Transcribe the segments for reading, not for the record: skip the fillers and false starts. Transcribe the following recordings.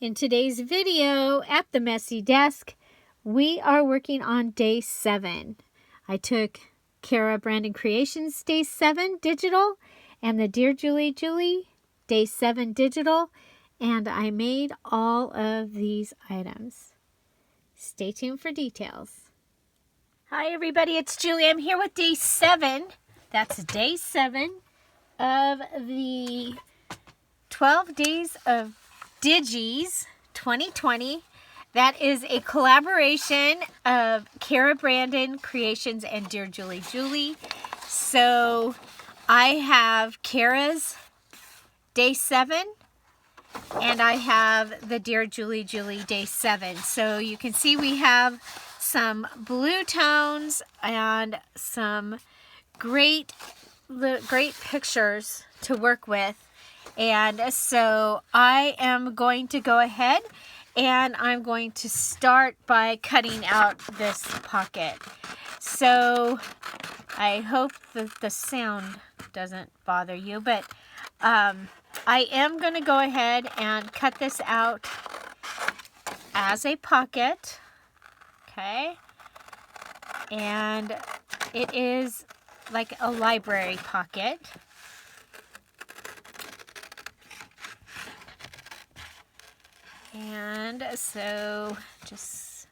In today's video at the Messy Desk, we are working on day 7. I took Kara Brandon Creations day 7 digital and the Dear Julie Julie day 7 digital, and I made all of these items. Stay tuned for details. Hi everybody, it's Julie. I'm here with day 7. That's day 7 of the 12 Days of Digis 2020. That is a collaboration of Kara Brandon Creations and Dear Julie Julie. So I have Kara's day 7 and I have the Dear Julie Julie day 7. So you can see we have some blue tones and some great pictures to work with. And so I am going to go ahead and I'm going to start by cutting out this pocket. So I hope that the sound doesn't bother you, but I am going to go ahead and cut this out as a pocket. Okay. And it is like a library pocket. And so just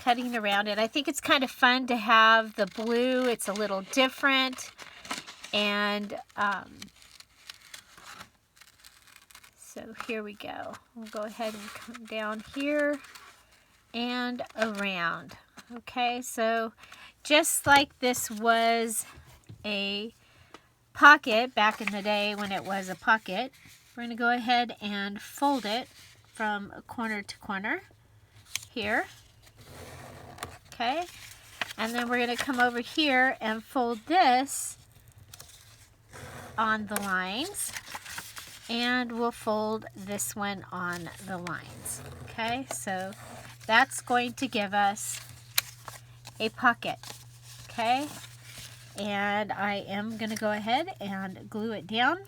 cutting around it. I think it's kind of fun to have the blue. It's a little different. And so here we go. We'll go ahead and come down here and around. Okay, so just like this was a pocket back in the day when it was a pocket, we're going to go ahead and fold it from corner to corner here. Okay, and then we're going to come over here and fold this on the lines, and we'll fold this one on the lines. Okay, so that's going to give us a pocket. Okay, and I am going to go ahead and glue it down.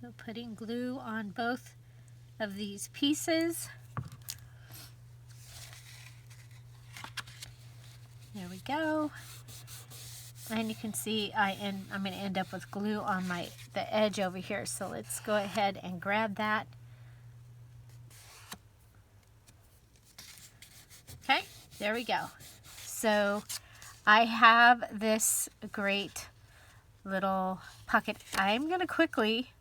So putting glue on both of these pieces. There we go. And you can see I'm going to end up with glue on the edge over here. So let's go ahead and grab that. Okay, there we go. So I have this great little pocket. I'm going to quickly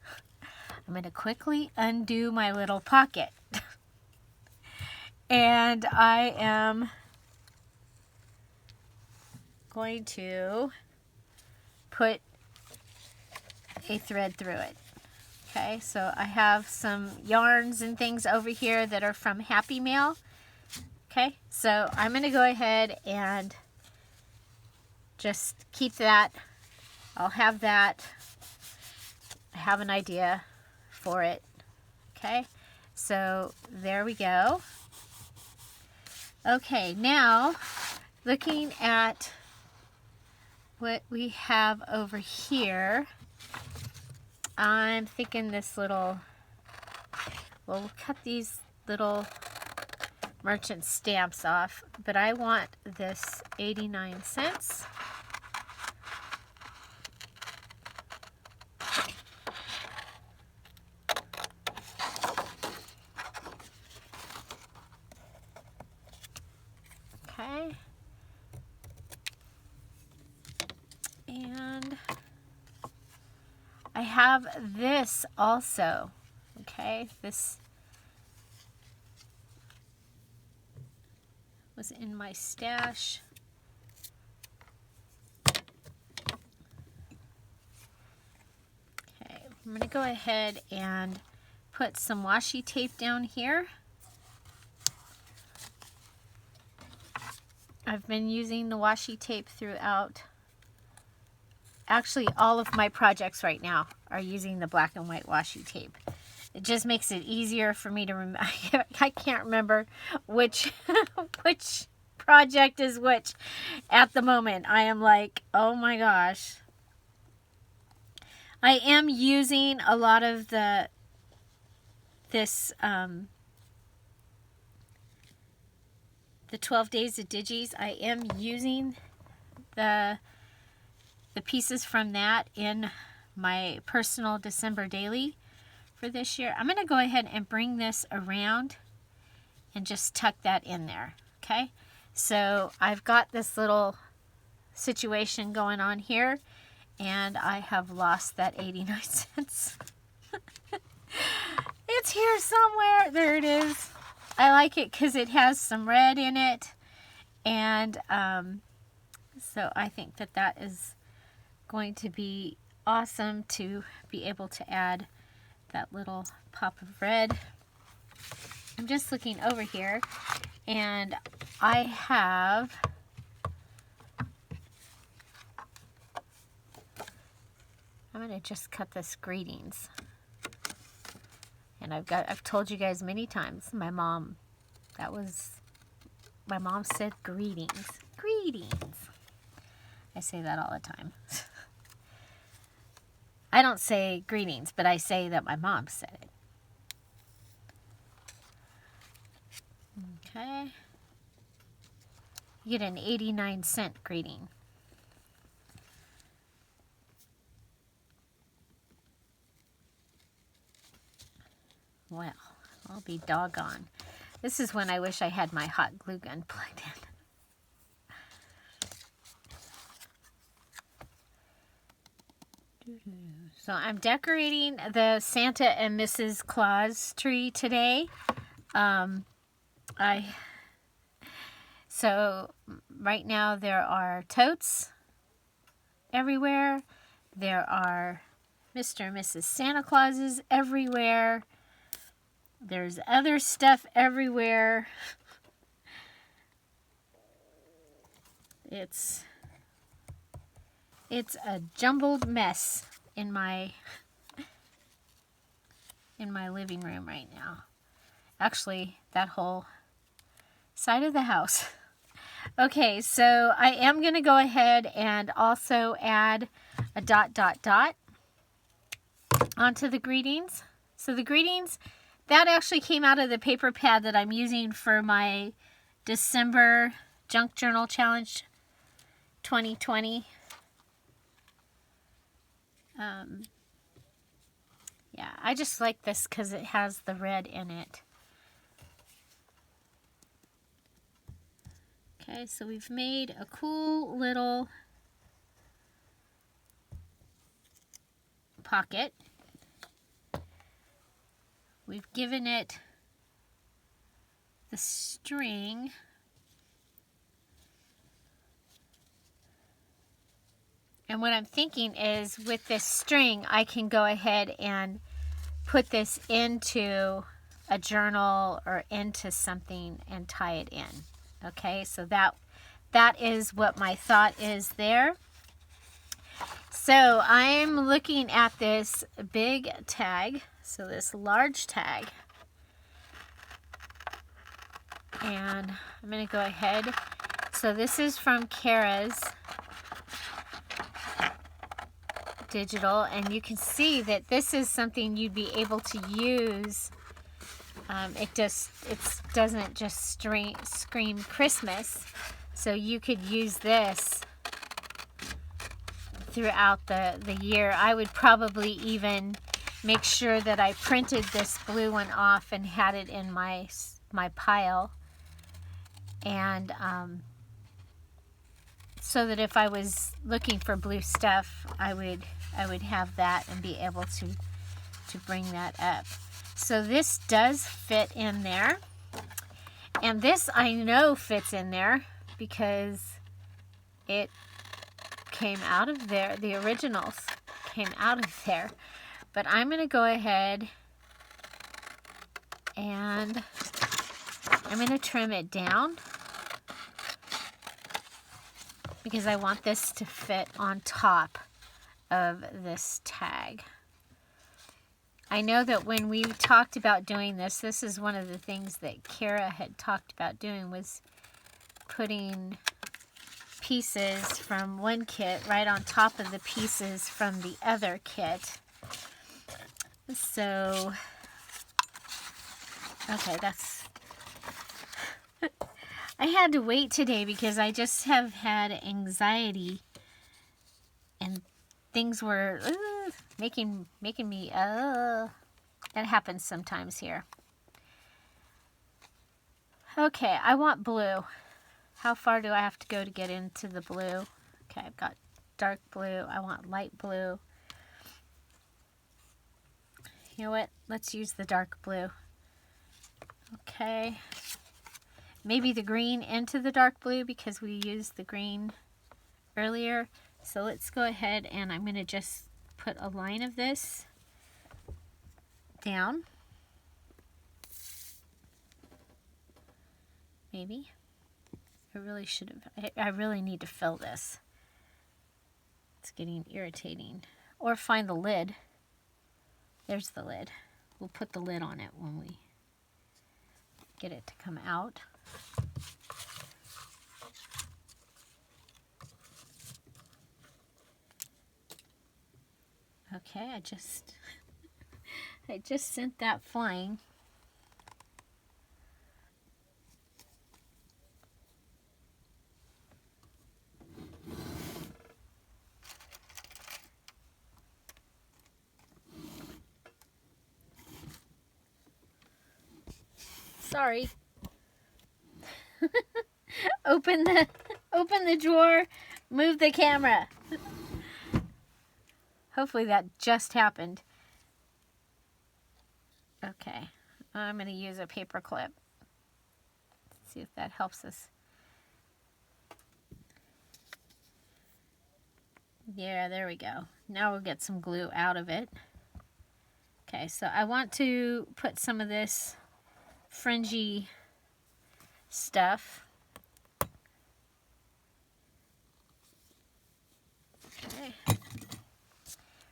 undo my little pocket. And I am going to put a thread through it. Okay, so I have some yarns and things over here that are from Happy Mail. Okay, so I'm going to go ahead and just keep that. I'll have that. I have an idea for it. Okay, so there we go. Okay, now looking at what we have over here, I'm thinking this little, we'll cut these little merchant stamps off, but I want this 89 cents. Okay. And I have this also. Okay, this was in my stash. Okay, I'm going to go ahead and put some washi tape down here. I've been using the washi tape throughout. Actually, all of my projects right now are using the black and white washi tape. It just makes it easier for me to remember. I can't remember which project is which at the moment. I am like, oh my gosh. I am using a lot of this the 12 Days of Digis. I am using the pieces from that in my personal December daily for this year. I'm going to go ahead and bring this around and just tuck that in there. Okay, so I've got this little situation going on here, and I have lost that 89 cents. It's here somewhere. There it is. I like it because it has some red in it, and so I think that that is going to be awesome to be able to add that little pop of red. I'm just looking over here, and I have I'm going to just cut this greetings. And I've told you guys many times, my mom said greetings. Greetings. I say that all the time. I don't say greetings, but I say that my mom said it. Okay. You get an 89-cent greeting. Well, I'll be doggone. This is when I wish I had my hot glue gun plugged in. So I'm decorating the Santa and Mrs. Claus tree today. So right now there are totes everywhere. There are Mr. and Mrs. Santa Clauses everywhere. There's other stuff everywhere. It's a jumbled mess in my living room right now. Actually, that whole side of the house. Okay, so I am going to go ahead and also add a ... onto the greetings. So the greetings, that actually came out of the paper pad that I'm using for my December Junk Journal Challenge 2020. Yeah, I just like this because it has the red in it. Okay, so we've made a cool little pocket. We've given it the string. And what I'm thinking is with this string, I can go ahead and put this into a journal or into something and tie it in. Okay, so that is what my thought is there. So I'm looking at this big tag, so this large tag. And I'm going to go ahead. So this is from Kara's Digital, and you can see that this is something you'd be able to use. It doesn't just scream Christmas, so you could use this throughout the year. I would probably even make sure that I printed this blue one off and had it in my pile, and so that if I was looking for blue stuff, I would have that and be able to bring that up. So this does fit in there, and this I know fits in there because it came out of there. The originals came out of there. But I'm going to go ahead and I'm going to trim it down because I want this to fit on top of this tag. I know that when we talked about doing this, this is one of the things that Kara had talked about doing, was putting pieces from one kit right on top of the pieces from the other kit. So, okay, that's... I had to wait today because I just have had anxiety and things were making me, that happens sometimes here. Okay, I want blue. How far do I have to go to get into the blue? Okay, I've got dark blue. I want light blue. You know what? Let's use the dark blue. Okay. Maybe the green into the dark blue because we used the green earlier. So let's go ahead and I'm going to just put a line of this down. Maybe. I really should have. I really need to fill this. It's getting irritating. Or find the lid. There's the lid. We'll put the lid on it when we get it to come out. Okay, I just sent that flying. Sorry. Open the drawer, move the camera. Hopefully that just happened. Okay, I'm going to use a paper clip. See if that helps us. Yeah, there we go. Now we'll get some glue out of it. Okay, so I want to put some of this fringy stuff. Okay.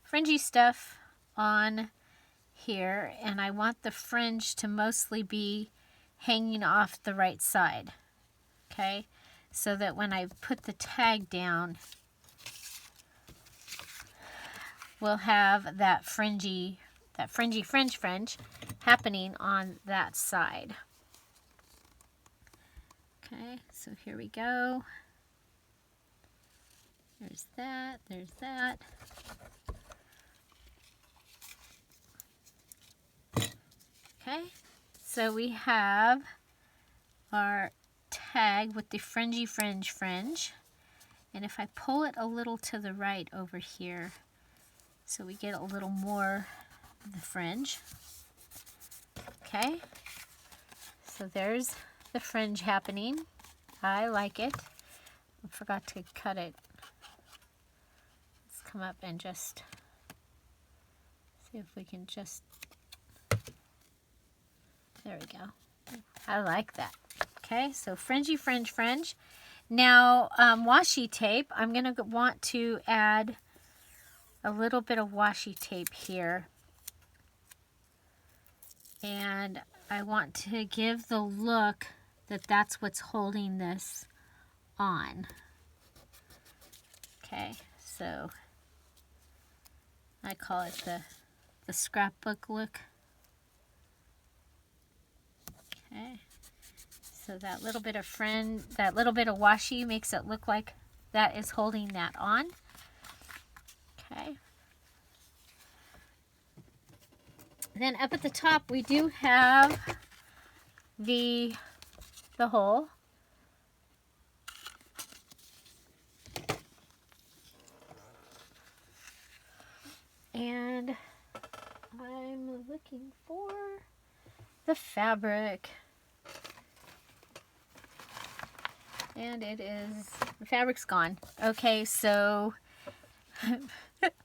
Fringy stuff on here, and I want the fringe to mostly be hanging off the right side. Okay, so that when I put the tag down, we'll have that fringy fringe happening on that side. Okay, so here we go. There's that, there's that. Okay, so we have our tag with the fringy fringe. And if I pull it a little to the right over here, so we get a little more of the fringe. Okay, so there's the fringe happening. I like it. I forgot to cut it. Let's come up and just see if we can just, there we go. I like that. Okay, so fringy fringe. Now washi tape, I'm going to want to add a little bit of washi tape here. And I want to give the look that that's what's holding this on. Okay, so I call it the scrapbook look. Okay, so that little bit of washi makes it look like that is holding that on. Okay. Then up at the top we do have the hole. And I'm looking for the fabric. And the fabric's gone. Okay, so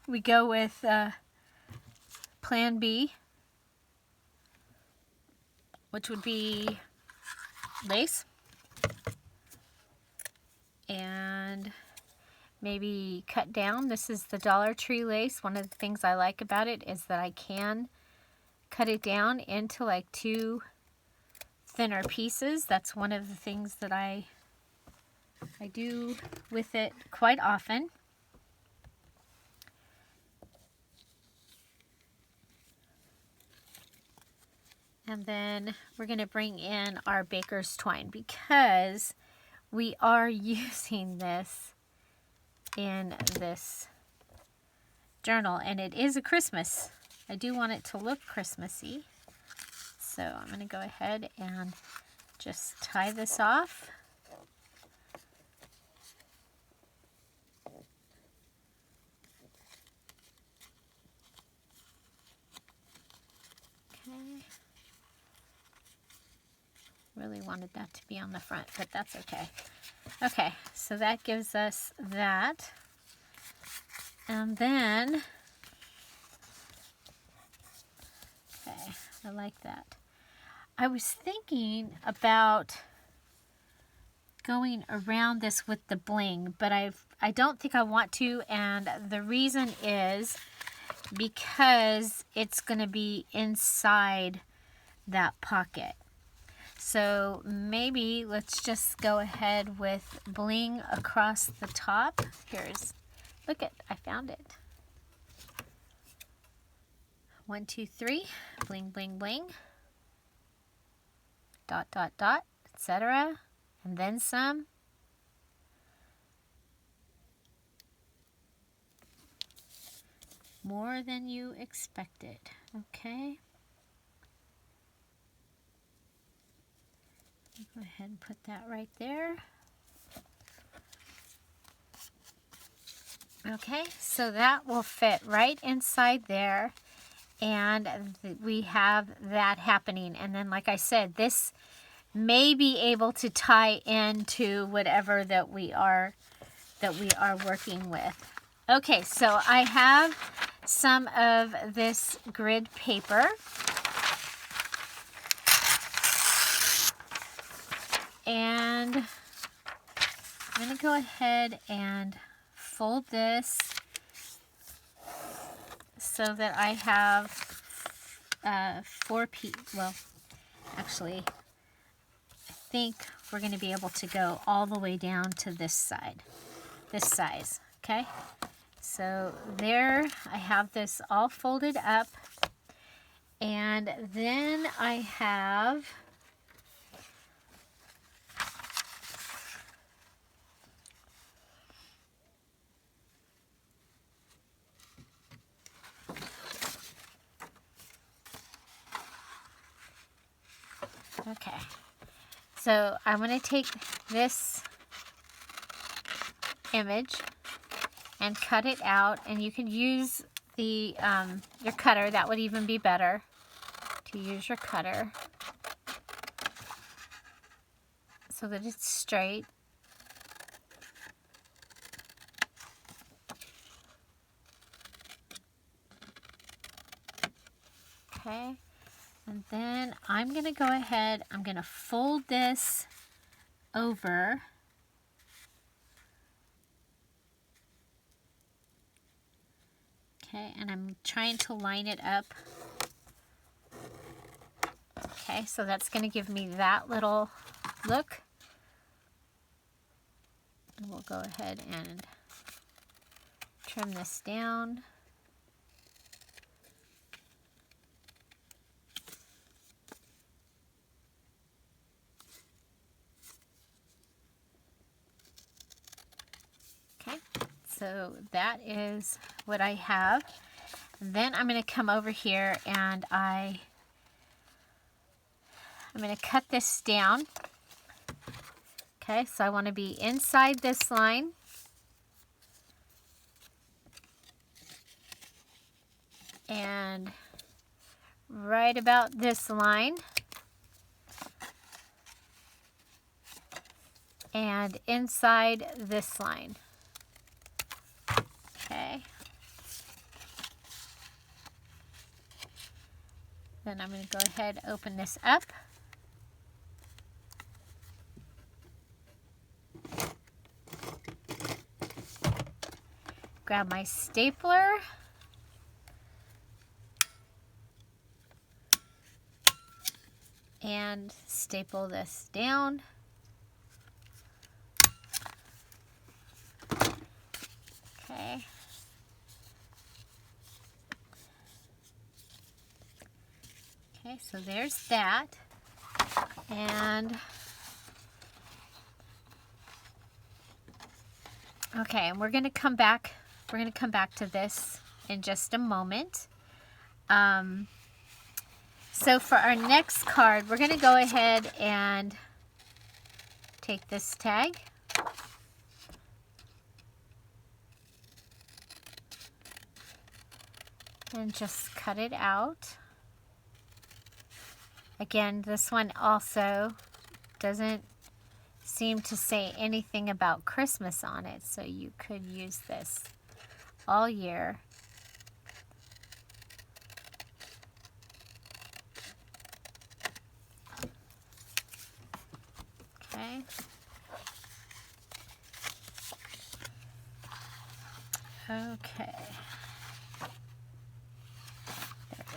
we go with Plan B, which would be lace. And maybe cut down. This is the Dollar Tree lace. One of the things I like about it is that I can cut it down into like 2 thinner pieces. That's one of the things that I I do with it quite often. And then we're going to bring in our baker's twine because we are using this in this journal, and it is a Christmas. I do want it to look Christmassy. So I'm going to go ahead and just tie this off. Okay. Really wanted that to be on the front, but that's okay. Okay, so that gives us that. And then, okay, I like that. I was thinking about going around this with the bling, but I don't think I want to, and the reason is because it's going to be inside that pocket. So maybe let's just go ahead with bling across the top. Look it, I found it. 1, 2, 3, bling, bling, bling, dot, dot, dot, etc. And then some. More than you expected. Okay. Go ahead and put that right there. Okay, so that will fit right inside there, and we have that happening. And then, like I said, this may be able to tie into whatever that we are working with. Okay, so I have some of this grid paper. And I'm going to go ahead and fold this so that I have 4 pieces. Well, actually, I think we're going to be able to go all the way down to this side, this size, okay? So there, I have this all folded up, and then I have okay, so I'm going to take this image and cut it out, and you can use the your cutter. That would even be better to use your cutter so that it's straight. Okay. And then I'm going to go ahead, I'm going to fold this over. Okay, and I'm trying to line it up. Okay, so that's going to give me that little look. And we'll go ahead and trim this down. Okay, so that is what I have. Then I'm going to come over here and I'm going to cut this down. Okay, so I want to be inside this line. And right about this line. And inside this line. Okay. Then I'm going to go ahead and open this up. Grab my stapler. And staple this down. Okay. Okay, so there's that. And okay, and we're going to come back. We're going to come back to this in just a moment. So for our next card, we're going to go ahead and take this tag. And just cut it out. Again, this one also doesn't seem to say anything about Christmas on it, so you could use this all year. Okay. Okay.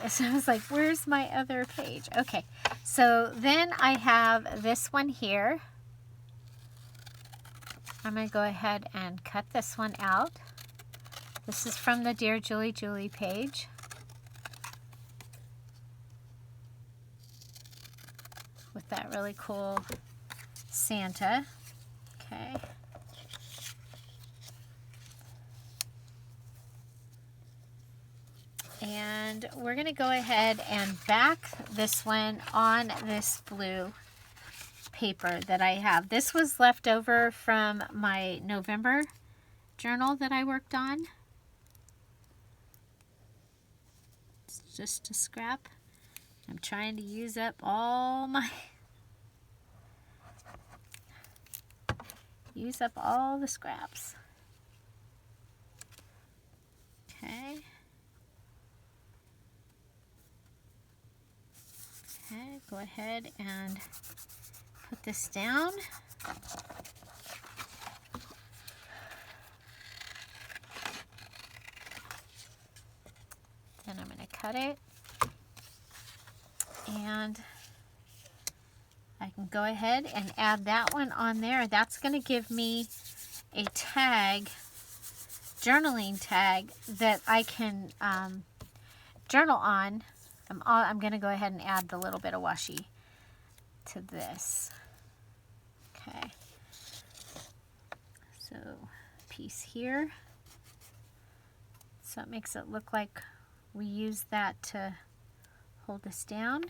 So I was like, where's my other page? Okay, so then I have this one here. I'm going to go ahead and cut this one out. This is from the Dear Julie Julie page. With that really cool Santa. Okay. And we're going to go ahead and back this one on this blue paper that I have. This was left over from my November journal that I worked on. It's just a scrap. I'm trying to use up all the scraps. Okay. Okay, go ahead and put this down. Then I'm going to cut it. And I can go ahead and add that one on there. That's going to give me a tag, journaling tag, that I can journal on. I'm going to go ahead and add the little bit of washi to this. Okay. So, piece here. So it makes it look like we use that to hold this down.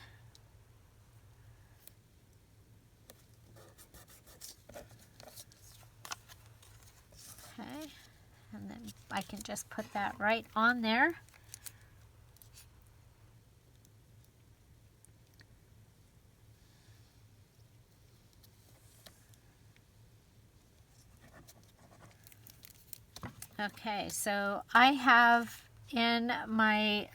Okay. And then I can just put that right on there. Okay, so I have in my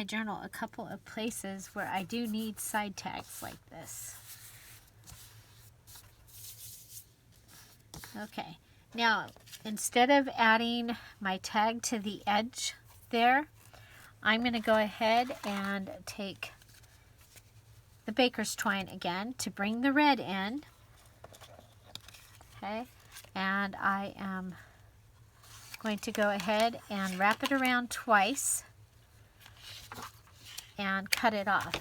journal a couple of places where I do need side tags like this. Okay, now instead of adding my tag to the edge there, I'm going to go ahead and take the baker's twine again to bring the red in. Okay. And I am going to go ahead and wrap it around twice and cut it off.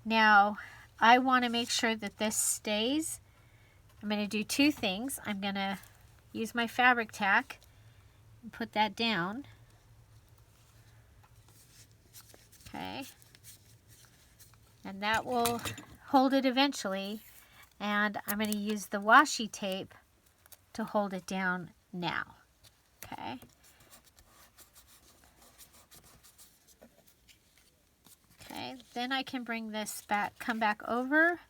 Now, I want to make sure that this stays. I'm going to do two things. I'm going to use my fabric tack and put that down. Okay. And that will hold it eventually. And I'm going to use the washi tape to hold it down now. Okay. Okay, then I can bring this back, come back over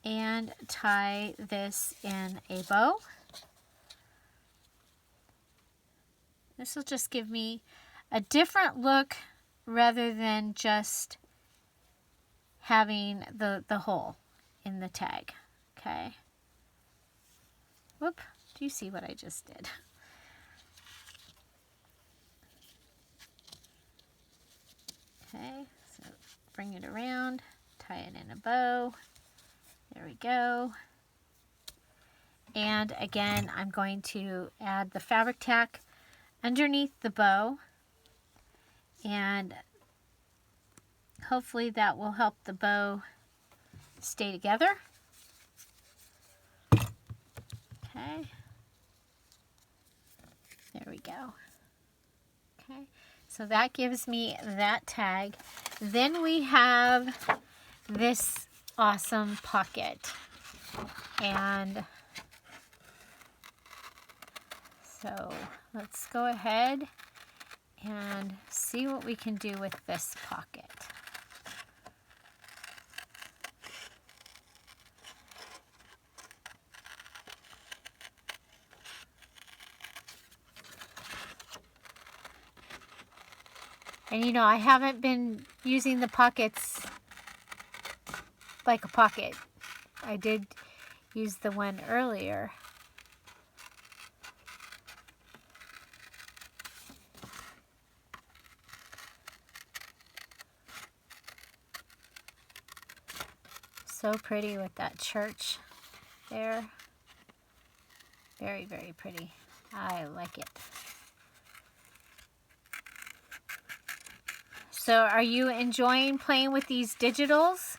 and tie this in a bow. This will just give me a different look rather than just having the hole in the tag. Okay. Whoop. Do you see what I just did? Okay, so bring it around, tie it in a bow. There we go. And again, I'm going to add the fabric tack underneath the bow, and hopefully that will help the bow stay together. Okay, there we go. Okay, so that gives me that tag. Then we have this awesome pocket, and so let's go ahead and see what we can do with this pocket. And you know, I haven't been using the pockets like a pocket. I did use the one earlier. So pretty with that church there. Very, very pretty. I like it. So are you enjoying playing with these digitals?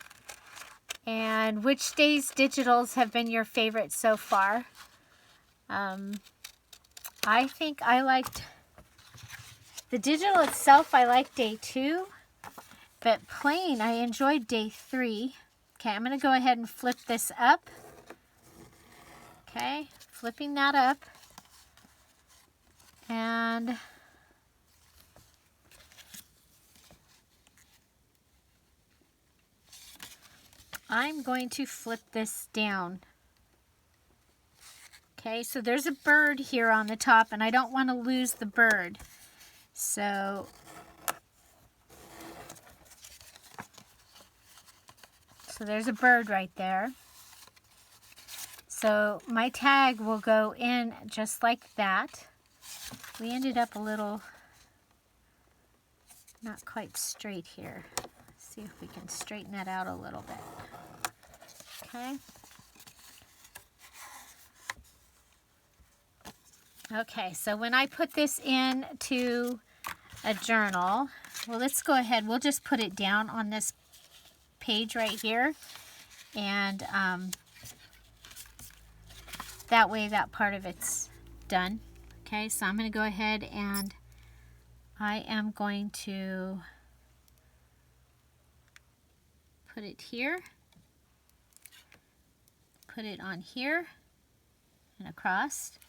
And which Days digitals have been your favorite so far? I think I liked the digital itself. I like day 2, but plain, I enjoyed day 3. Okay, I'm going to go ahead and flip this up. Okay, flipping that up. And I'm going to flip this down. Okay, so there's a bird here on the top, and I don't want to lose the bird. So there's a bird right there. So my tag will go in just like that. We ended up a little not quite straight here. Let's see if we can straighten that out a little bit. Okay. Okay, so when I put this into a journal, well, let's go ahead. We'll just put it down on this page right here, and that way that part of it's done. Okay, so I'm going to go ahead and I am going to put it here, put it on here and across,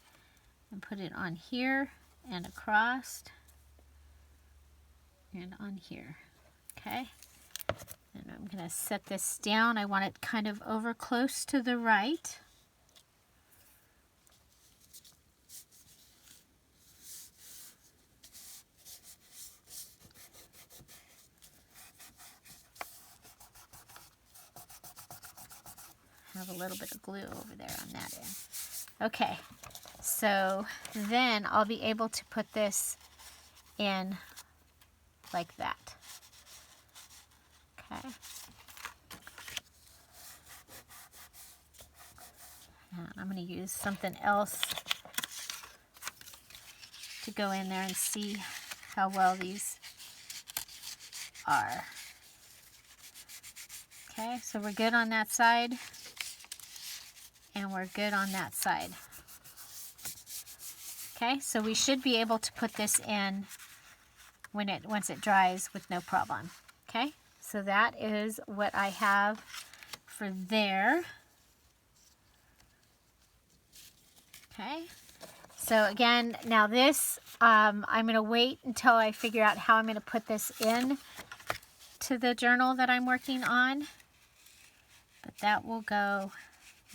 and put it on here and across and on here. Okay, and I'm going to set this down. I want it kind of over close to the right. Have a little bit of glue over there on that end. Okay, so then I'll be able to put this in like that. Okay. And I'm going to use something else to go in there and see how well these are. Okay, so we're good on that side, and we're good on that side. Okay, so we should be able to put this in once it dries with no problem. Okay, so that is what I have for there. Okay, so again, now this, I'm going to wait until I figure out how I'm going to put this in to the journal that I'm working on. But that will go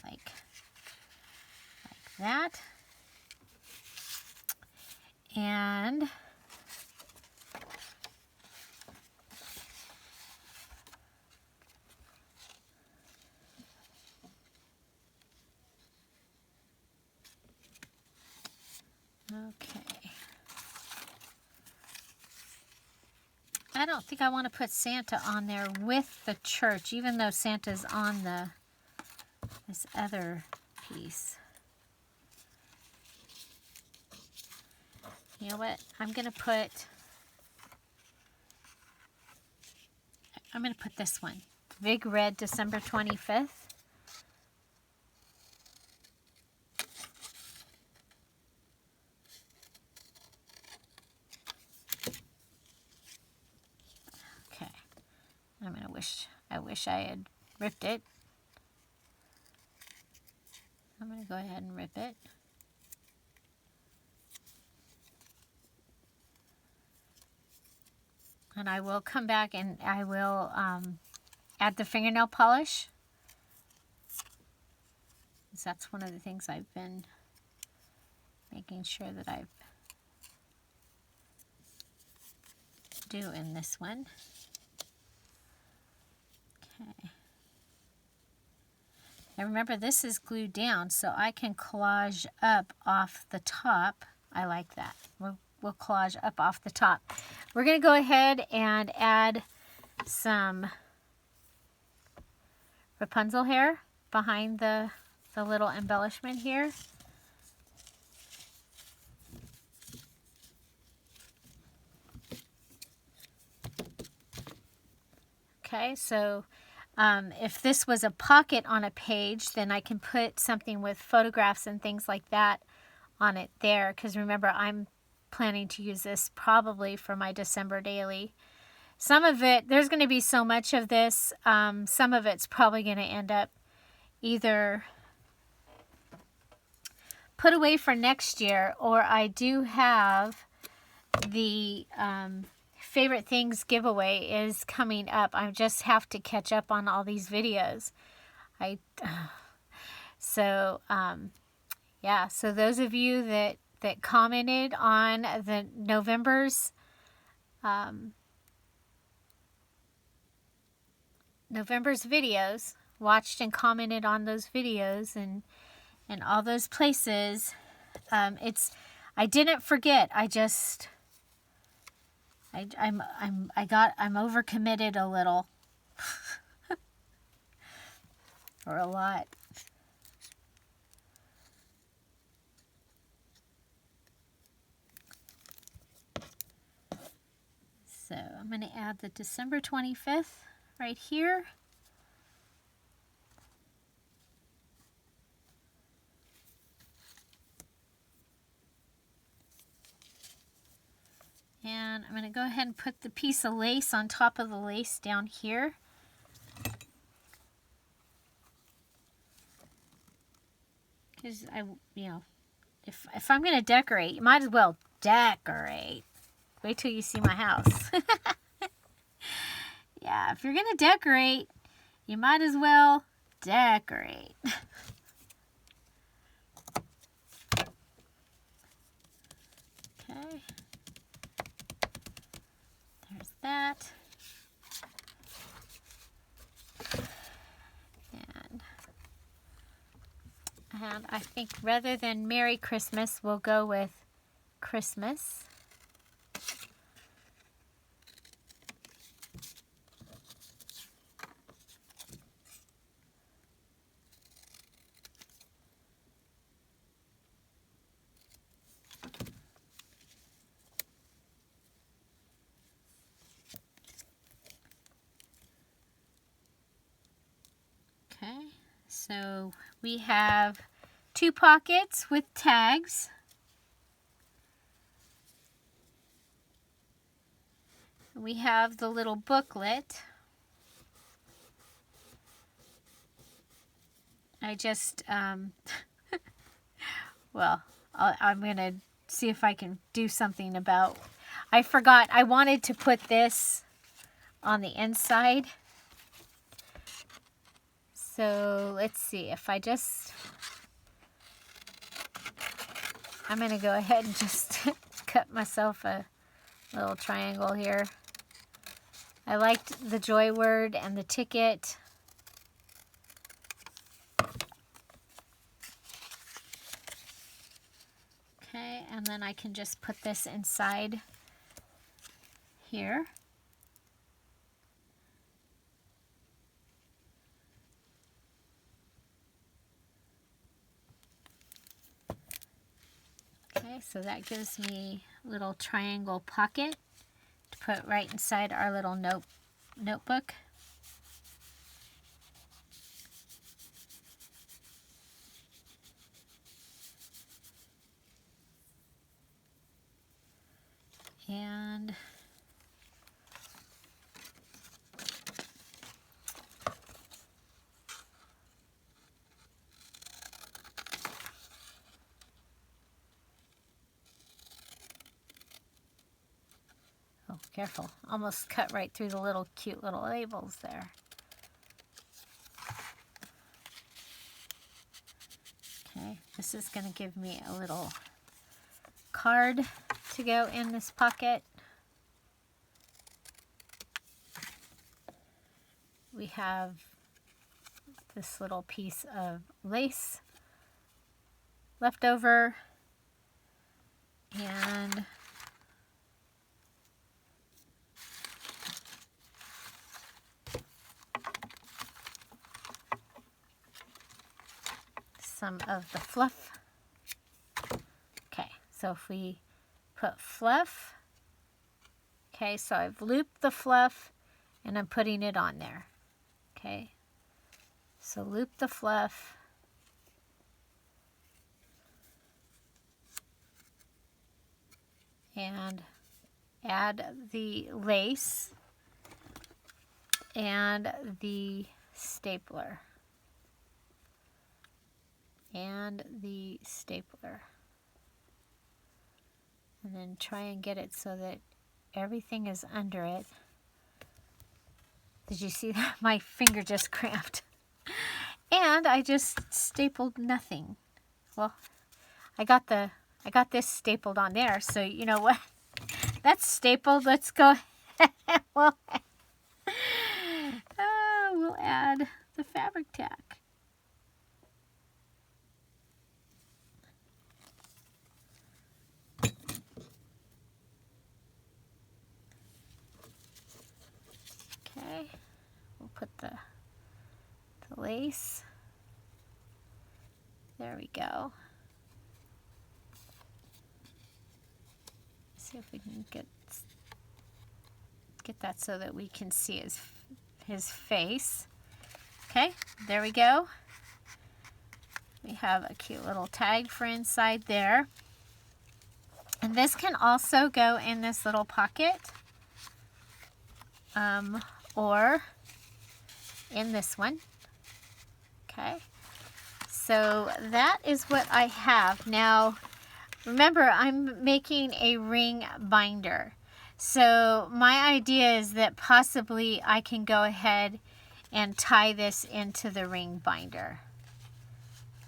like that. And okay. I don't think I want to put Santa on there with the church, even though Santa's on this other piece. You know what? I'm going to put this one. Big Red December 25th. Okay. I wish I had ripped it. I'm going to go ahead and rip it. And I will come back and I will add the fingernail polish. That's one of the things I've been making sure that I do in this one. Okay. Now remember, this is glued down, so I can collage up off the top. I like that. We'll collage up off the top. We're going to go ahead and add some Rapunzel hair behind the little embellishment here. Okay, so if this was a pocket on a page, then I can put something with photographs and things like that on it there, because remember, I'm planning to use this probably for my December daily. Some of it, there's going to be so much of this, some of it's probably going to end up either put away for next year, or I do have the favorite things giveaway is coming up. I just have to catch up on all these videos. Yeah, so those of you that commented on the November's videos, watched and commented on those videos and all those places, I didn't forget. I'm overcommitted a little or a lot. So I'm going to add the December 25th right here. And I'm going to go ahead and put the piece of lace on top of the lace down here. Because if I'm going to decorate, you might as well decorate. Wait till you see my house. Yeah, if you're going to decorate, you might as well decorate. Okay. There's that. And I think rather than Merry Christmas, we'll go with Christmas. Okay, so we have 2 pockets with tags. We have the little booklet. I just, well, I'm going to see if I can do something about, I forgot, I wanted to put this on the inside. So let's see if I just, I'm going to go ahead and just cut myself a little triangle here. I liked the joy word and the ticket. Okay, and then I can just put this inside here. Okay, so that gives me little triangle pocket to put right inside our little notebook. And oh, careful. Almost cut right through the little cute little labels there. Okay, this is going to give me a little card to go in this pocket. We have this little piece of lace left over, and some of the fluff. Okay, so if we put fluff, okay, so I've looped the fluff and I'm putting it on there. Okay, so loop the fluff. And add the lace and the stapler. And the stapler. And then try and get it so that everything is under it. Did you see that? My finger just cramped. And I just stapled nothing. Well, I got this stapled on there, so you know what? That's stapled. Let's go ahead. We'll add the fabric tack. Okay, we'll put the lace. There we go. See if we can get that so that we can see his face. Okay, there we go. We have a cute little tag for inside there. And this can also go in this little pocket, or in this one. Okay, so that is what I have. Now, remember, I'm making a ring binder. So my idea is that possibly I can go ahead and tie this into the ring binder.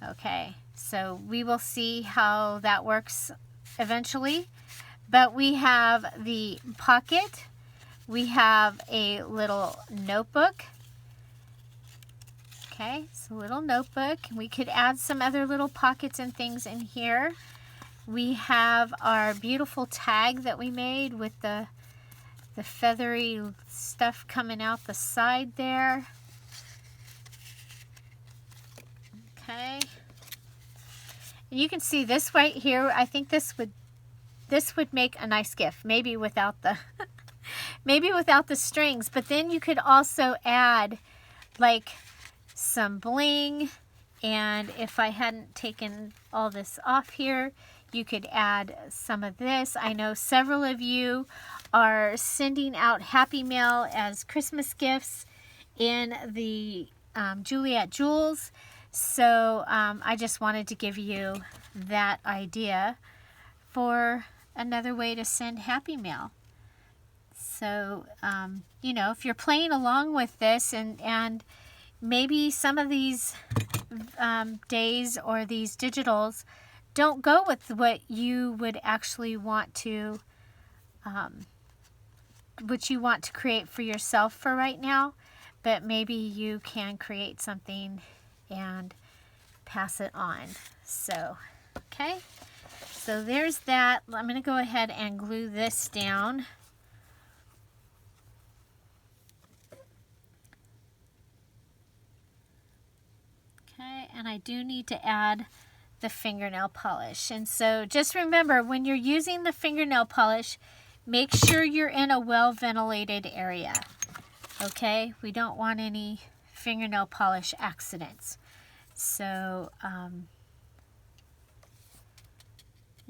Okay, so we will see how that works eventually. But we have the pocket. We have a little notebook. Okay, so a little notebook. We could add some other little pockets and things in here. We have our beautiful tag that we made with the feathery stuff coming out the side there. Okay. And you can see this right here. I think this would make a nice gift. Maybe without the maybe without the strings, but then you could also add like some bling, and if I hadn't taken all this off here, you could add some of this. I know several of you are sending out Happy Mail as Christmas gifts in the Juliet Jewels. So I just wanted to give you that idea for another way to send Happy Mail. So, you know, if you're playing along with this and maybe some of these days or these digitals don't go with what you would actually want to, what you want to create for yourself for right now, but maybe you can create something and pass it on. So, okay, so there's that. I'm going to go ahead and glue this down. Okay, and I do need to add the fingernail polish. And so just remember, when you're using the fingernail polish, make sure you're in a well-ventilated area. Okay? We don't want any fingernail polish accidents. So, there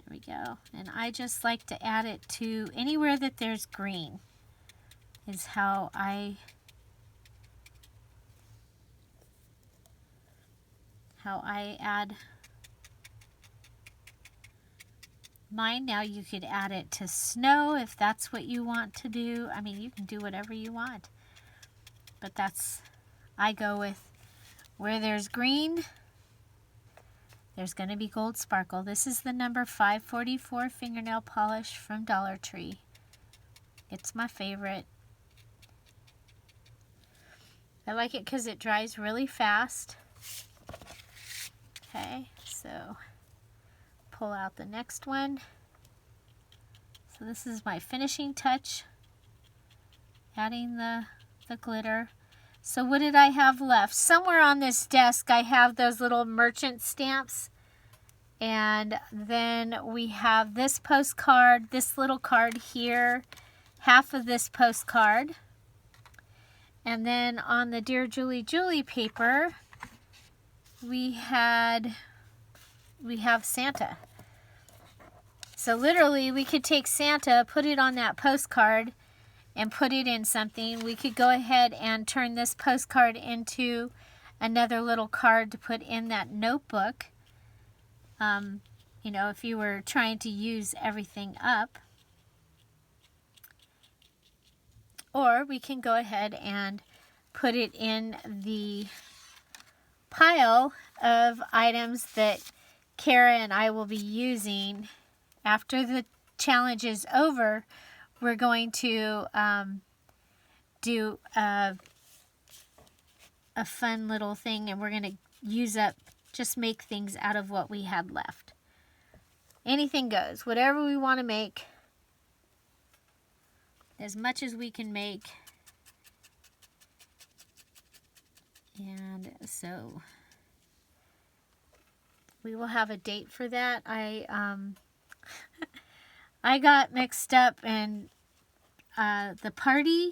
we go. And I just like to add it to anywhere that there's green is how I add mine. Now you could add it to snow if that's what you want to do. I mean, you can do whatever you want. But I go with where there's green, there's going to be gold sparkle. This is the number 544 fingernail polish from Dollar Tree. It's my favorite. I like it because it dries really fast. Okay, so pull out the next one. So this is my finishing touch, adding the glitter. So what did I have left? Somewhere on this desk I have those little merchant stamps. And then we have this postcard, this little card here, half of this postcard. And then on the Dear Julie Julie paper, we have Santa. So literally we could take Santa, put it on that postcard, and put it in something. We could go ahead and turn this postcard into another little card to put in that notebook. You know, if you were trying to use everything up. Or we can go ahead and put it in the pile of items that Kara and I will be using after the challenge is over. We're going to do a fun little thing, and we're going to just make things out of what we had left. Anything goes, whatever we want to make, as much as we can make. And so we will have a date for that. I got mixed up, and the party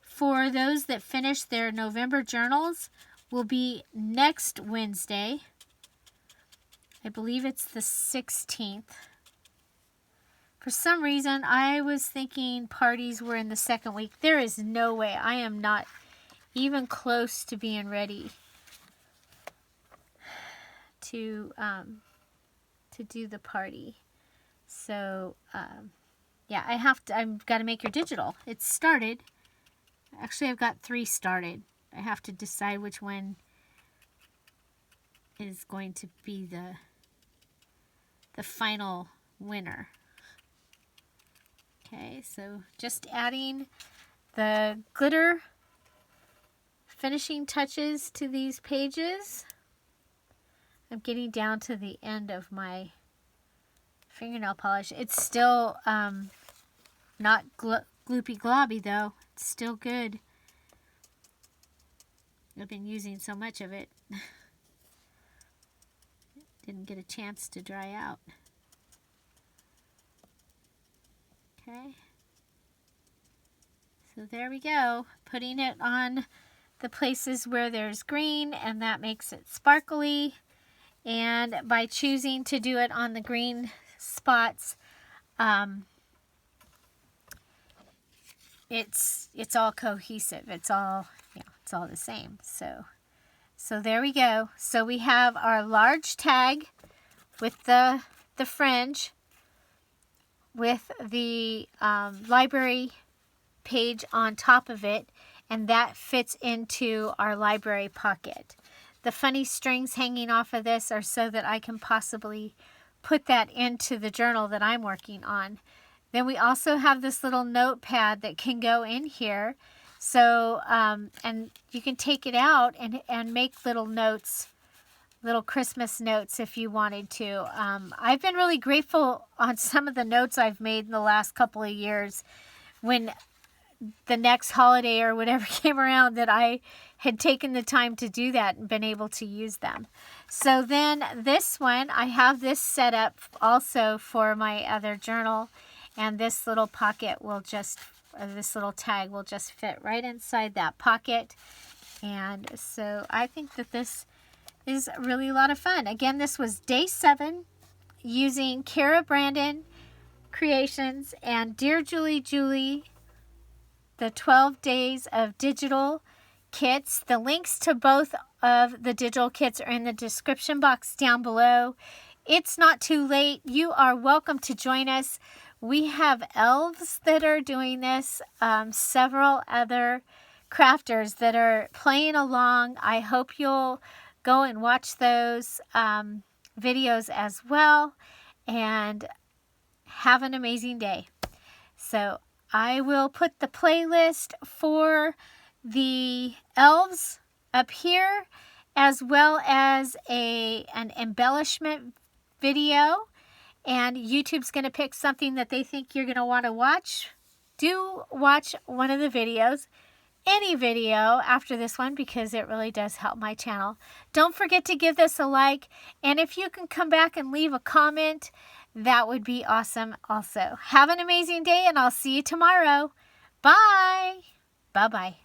for those that finish their November journals will be next Wednesday. I believe it's the 16th. For some reason, I was thinking parties were in the second week. There is no way. I am not even close to being ready to do the party. So, yeah, I've got to make your digital. It's started. Actually, I've got 3 started. I have to decide which one is going to be the final winner. Okay, so just adding the glitter finishing touches to these pages. I'm getting down to the end of my fingernail polish. It's still not gloopy globby though. It's still good. I've been using so much of it. Didn't get a chance to dry out. Okay. So there we go. Putting it on the places where there's green, and that makes it sparkly. And by choosing to do it on the green spots, it's all cohesive. It's all the same. So there we go. So we have our large tag with the fringe, with the library page on top of it, and that fits into our library pocket. The funny strings hanging off of this are so that I can possibly put that into the journal that I'm working on. Then we also have this little notepad that can go in here. So, and you can take it out and make little notes, little Christmas notes if you wanted to. I've been really grateful on some of the notes I've made in the last couple of years when the next holiday or whatever came around that I had taken the time to do that and been able to use them. So then this one, I have this set up also for my other journal, and this little pocket will just, this little tag will just fit right inside that pocket. And so I think that this is really a lot of fun. Again, this was day 7 using Kara Brandon Creations and Dear Julie, the 12 days of digital kits. The links to both of the digital kits are in the description box down below. It's not too late. You are welcome to join us. We have elves that are doing this, several other crafters that are playing along. I hope you'll go and watch those videos as well, and have an amazing day. So I will put the playlist for the elves up here, as well as an embellishment video, and YouTube's going to pick something that they think you're going to want to watch. Do watch one of the videos, any video after this one, because it really does help my channel. Don't forget to give this a like, and if you can come back and leave a comment, that would be awesome also. Have an amazing day, and I'll see you tomorrow. Bye. Bye-bye.